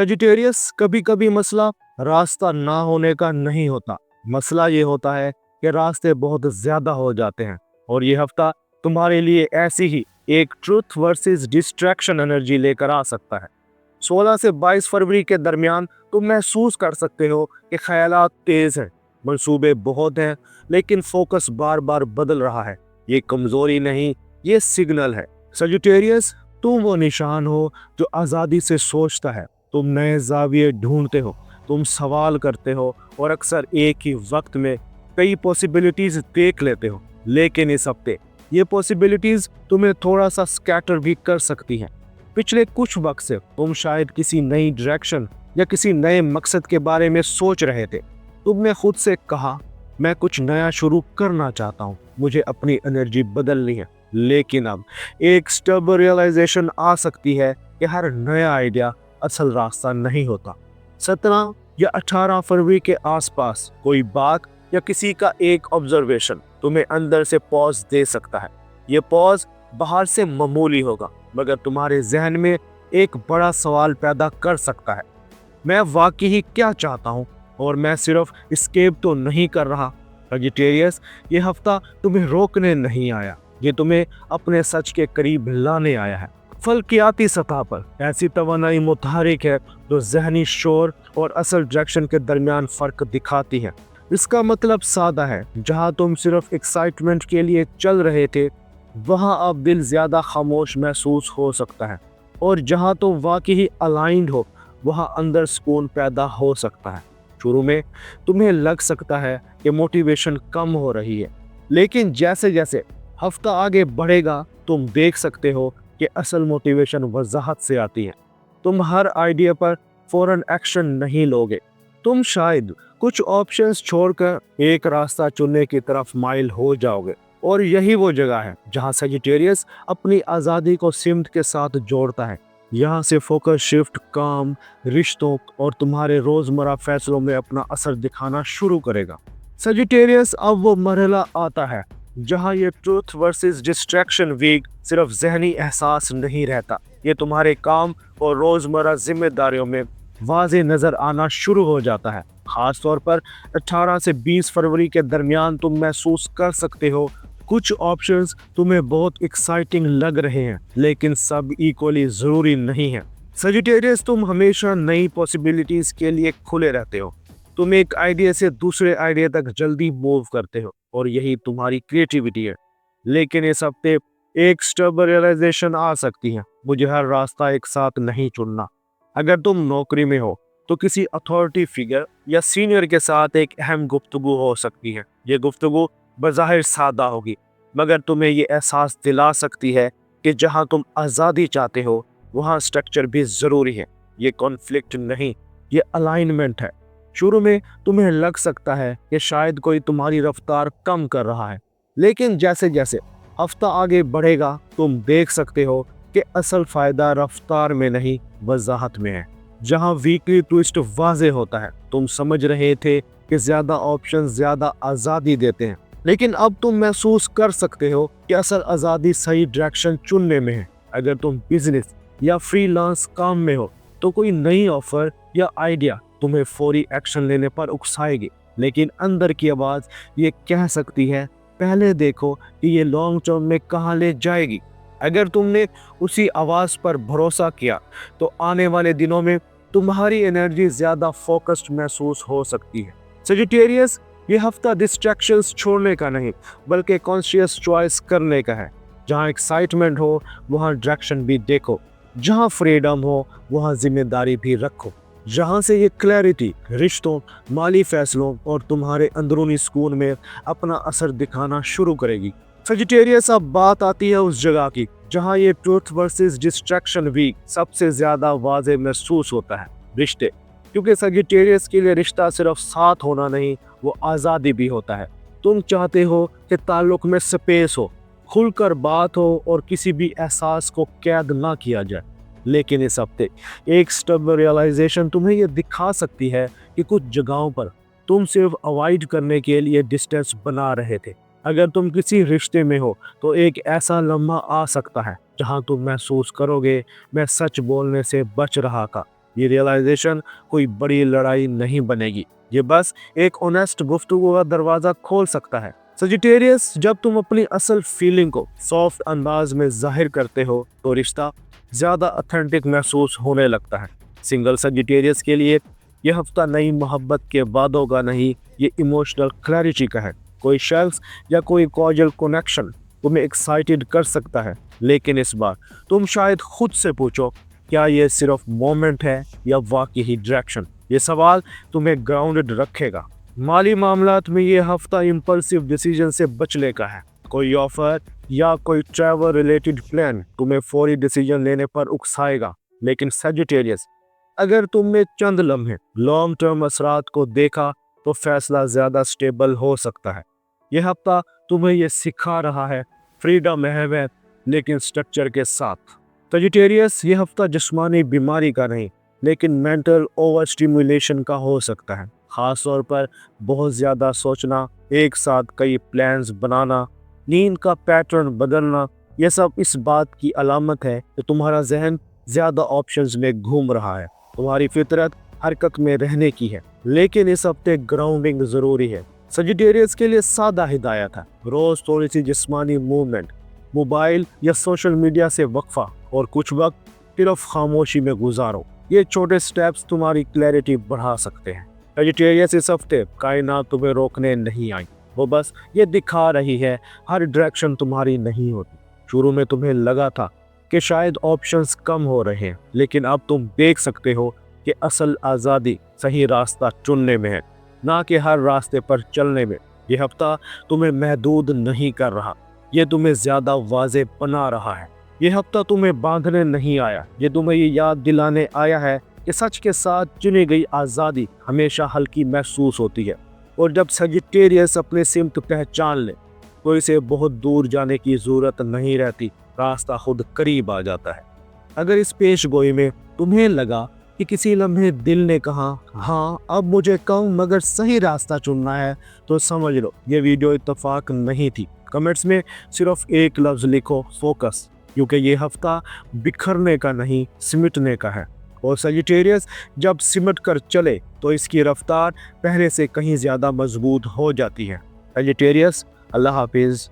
Sagittarius कभी कभी मसला रास्ता ना होने का नहीं होता। मसला ये होता है कि रास्ते बहुत ज्यादा हो जाते हैं। और ये हफ्ता तुम्हारे लिए ऐसी ही एक ट्रुथ वर्सेस डिस्ट्रैक्शन एनर्जी लेकर आ सकता है। 16 से 22 फरवरी के दरमियान तुम महसूस कर सकते हो कि ख्यालात तेज हैं, मंसूबे बहुत हैं, लेकिन फोकस बार बार बदल रहा है। ये कमजोरी नहीं, ये सिग्नल है। सजिटेरियस, तुम वो निशान हो जो आज़ादी से सोचता है। तुम नए जाविये ढूंढते हो, तुम सवाल करते हो और अक्सर एक ही वक्त में कई पॉसिबिलिटीज देख लेते हो। लेकिन इस हफ्ते ये पॉसिबिलिटीज तुम्हें थोड़ा सा स्कैटर भी कर सकती हैं। पिछले कुछ वक्त से तुम शायद किसी नई डायरेक्शन या किसी नए मकसद के बारे में सोच रहे थे। तुमने खुद से कहा, मैं कुछ नया शुरू करना चाहता हूँ, मुझे अपनी एनर्जी बदलनी है। लेकिन अब एक स्टर्ब रियलाइजेशन आ सकती है कि हर नया आइडिया असल रास्ता नहीं होता। 17 या 18 फरवरी के आसपास कोई बात या किसी का एक ऑब्जर्वेशन तुम्हें अंदर से पॉज दे सकता है। ये पॉज बाहर से मामूली होगा, मगर तुम्हारे जहन में एक बड़ा सवाल पैदा कर सकता है। मैं वाकई ही क्या चाहता हूँ, और मैं सिर्फ एस्केप तो नहीं कर रहा। सजिटेरियस, ये हफ्ता तुम्हें रोकने नहीं आया, ये तुम्हें अपने सच के करीब लाने आया है। फल्कियाती सतह पर ऐसी तवानाई मुतहरिक है जो जहनी शोर और असल डायरेक्शन के दरमियान फर्क दिखाती है। इसका मतलब सादा है, जहां तुम सिर्फ एक्साइटमेंट के लिए चल रहे थे, वहां अब दिल ज्यादा खामोश महसूस हो सकता है। और जहां तुम वाकई ही अलाइंड हो, वहां अंदर सुकून पैदा हो सकता है। शुरू में तुम्हें लग सकता है कि मोटिवेशन कम हो रही है, लेकिन जैसे जैसे हफ्ता आगे बढ़ेगा तुम देख सकते हो कि असल मोटिवेशन वजाहत से आती है। तुम हर आइडिया पर फौरन एक्शन नहीं लोगे। तुम शायद कुछ ऑप्शंस छोड़कर एक रास्ता चुनने की तरफ माइल हो जाओगे। और यही वो जगह है जहां सजिटेरियस अपनी आज़ादी को सिमत के साथ जोड़ता है। यहाँ से फोकस शिफ्ट काम, रिश्तों और तुम्हारे रोजमर्रा फैसलों में अपना असर दिखाना शुरू करेगा। सजिटेरियस, अब वो मरहला आता है जहां ये ट्रूथ वर्सेस डिस्ट्रैक्शन वीक सिर्फ जहनी एहसास नहीं रहता, ये तुम्हारे काम और रोजमर्रा जिम्मेदारियों में वाज़े नजर आना शुरू हो जाता है। खास तौर पर 18 से 20 फरवरी के दरमियान तुम महसूस कर सकते हो कुछ ऑप्शंस तुम्हें बहुत एक्साइटिंग लग रहे हैं, लेकिन सब इक्वली जरूरी नहीं है। सजिटेरियस, तुम हमेशा नई पॉसिबिलिटीज के लिए खुले रहते हो। तुम एक आइडिया से दूसरे आइडिया तक जल्दी मूव करते हो, और यही तुम्हारी क्रिएटिविटी है। लेकिन इस हफ्ते एक स्टर्ब रियलाइजेशन आ सकती है, मुझे हर रास्ता एक साथ नहीं चुनना। अगर तुम नौकरी में हो तो किसी अथॉरिटी फिगर या सीनियर के साथ एक अहम गुफ्तगू हो सकती है। ये गुफ्तगू बज़ाहिर सादा होगी, मगर तुम्हें ये एहसास दिला सकती है कि जहां तुम आज़ादी चाहते हो वहां स्ट्रक्चर भी ज़रूरी है। ये कॉन्फ्लिक्ट नहीं, ये अलाइनमेंट है। शुरू में तुम्हें लग सकता है कि शायद कोई तुम्हारी रफ्तार कम कर रहा है, लेकिन जैसे जैसे हफ्ता आगे बढ़ेगा तुम देख सकते हो कि असल फ़ायदा रफ्तार में नहीं, वजाहत में है। जहां वीकली ट्विस्ट वाज़े होता है, तुम समझ रहे थे कि ज़्यादा ऑप्शन ज़्यादा आज़ादी देते हैं, लेकिन अब तुम महसूस कर सकते हो कि असल आज़ादी सही डायरेक्शन चुनने में है। अगर तुम बिजनेस या फ्रीलांस काम में हो तो कोई नई ऑफर या आइडिया तुम्हें फौरी एक्शन लेने पर उकसाएगी, लेकिन अंदर की आवाज़ ये कह सकती है, पहले देखो कि ये लॉन्ग टर्म में कहाँ ले जाएगी। अगर तुमने उसी आवाज़ पर भरोसा किया तो आने वाले दिनों में तुम्हारी एनर्जी ज़्यादा फोकस्ड महसूस हो सकती है। सजिटेरियस, ये हफ्ता डिस्ट्रैक्शंस छोड़ने का नहीं, बल्कि कॉन्शियस चॉइस करने का है। जहाँ एक्साइटमेंट हो वहाँ डायरेक्शन भी देखो, जहाँ फ्रीडम हो वहाँ जिम्मेदारी भी रखो। जहाँ से ये क्लैरिटी रिश्तों, माली फैसलों और तुम्हारे अंदरूनी सुकून में अपना असर दिखाना शुरू करेगी। सजिटेरियस, अब बात आती है उस जगह की जहाँ ये ट्रूथ वर्सेस डिस्ट्रैक्शन वीक सबसे ज़्यादा वाज़े महसूस होता है, रिश्ते। क्योंकि सजिटेरियस के लिए रिश्ता सिर्फ साथ होना नहीं, वो आज़ादी भी होता है। तुम चाहते हो कि ताल्लुक में स्पेस हो, खुलकर बात हो और किसी भी एहसास को कैद ना किया जाए। लेकिन इस हफ्ते एक स्टर्ब रियलाइजेशन तुम्हें ये दिखा सकती है कि कुछ जगहों पर तुम सिर्फ अवॉइड करने के लिए डिस्टेंस बना रहे थे। अगर तुम किसी रिश्ते में हो तो एक ऐसा लम्हा आ सकता है जहां तुम महसूस करोगे, मैं सच बोलने से बच रहा था, ये रियलाइजेशन कोई बड़ी लड़ाई नहीं बनेगी, ये बस एक ऑनेस्ट गुफ्तगू का दरवाजा खोल सकता है। सजिटेरियस, जब तुम अपनी असल फीलिंग को सॉफ्ट अंदाज में जाहिर करते हो तो रिश्ता ज्यादा ऑथेंटिक महसूस होने लगता है। सिंगल सजिटेरियस के लिए यह हफ्ता नई मोहब्बत के वादों का नहीं, ये इमोशनल क्लैरिटी का है। कोई शख्स या कोई कॉजल कनेक्शन तुम्हें एक्साइटेड कर सकता है, लेकिन इस बार तुम शायद खुद से पूछो, क्या ये सिर्फ मोमेंट है या वाकई ही डायरेक्शन। ये सवाल तुम्हें ग्राउंडेड रखेगा। माली मामलात में ये हफ्ता इम्पल्सिव डिसीजन से बचने का है। कोई ऑफर या कोई ट्रैवल रिलेटेड प्लान तुम्हें फौरी डिसीजन लेने पर उकसाएगा, लेकिन सजिटेरियस, अगर तुमने चंद लम्हे लॉन्ग टर्म असरात को देखा तो फैसला ज्यादा स्टेबल हो सकता है। यह हफ्ता तुम्हें यह सिखा रहा है, फ्रीडम है लेकिन स्ट्रक्चर के साथ। सजिटेरियस, यह हफ्ता जिस्मानी बीमारी का नहीं, लेकिन मेंटल ओवर स्टिमुलेशन का हो सकता है। खास तौर पर बहुत ज़्यादा सोचना, एक साथ कई प्लान्स बनाना, नींद का पैटर्न बदलना, यह सब इस बात की अलामत है कि तुम्हारा जहन ज़्यादा ऑप्शंस में घूम रहा है। तुम्हारी फितरत हरकत में रहने की है, लेकिन इस हफ्ते ग्राउंडिंग ज़रूरी है। सजिटेरियस के लिए सादा हिदायत है, रोज़ थोड़ी सी जिस्मानी मूवमेंट, मोबाइल या सोशल मीडिया से वक्फा और कुछ वक्त सिर्फ खामोशी में गुजारो। ये छोटे स्टेप्स तुम्हारी क्लैरिटी बढ़ा सकते हैं। सजिटेरियस, इस हफ्ते कायनात तुम्हें रोकने नहीं आई, वो बस ये दिखा रही है हर डायरेक्शन तुम्हारी नहीं होती। शुरू में तुम्हें लगा था कि शायद ऑप्शंस कम हो रहे हैं, लेकिन अब तुम देख सकते हो कि असल आज़ादी सही रास्ता चुनने में है, ना कि हर रास्ते पर चलने में। ये हफ्ता तुम्हें महदूद नहीं कर रहा, ये तुम्हें ज़्यादा वाज़े बना रहा है। ये हफ्ता तुम्हें बांधने नहीं आया, ये तुम्हें ये याद दिलाने आया है कि सच के साथ चुनी गई आज़ादी हमेशा हल्की महसूस होती है, और जब सजिटेरियस अपने सिमत पहचान ले तो इसे बहुत दूर जाने की ज़रूरत नहीं रहती, रास्ता खुद करीब आ जाता है। अगर इस पेश गोई में तुम्हें लगा कि किसी लम्हे दिल ने कहा, हाँ अब मुझे कम मगर सही रास्ता चुनना है, तो समझ लो ये वीडियो इत्तेफाक नहीं थी। कमेंट्स में सिर्फ एक लफ्ज़ लिखो, फोकस, क्योंकि ये हफ्ता बिखरने का नहीं, सिमटने का है। और सजिटेरियस जब सिमट कर चले तो इसकी रफ्तार पहले से कहीं ज़्यादा मजबूत हो जाती है। सजिटेरियस, अल्लाह हाफिज़।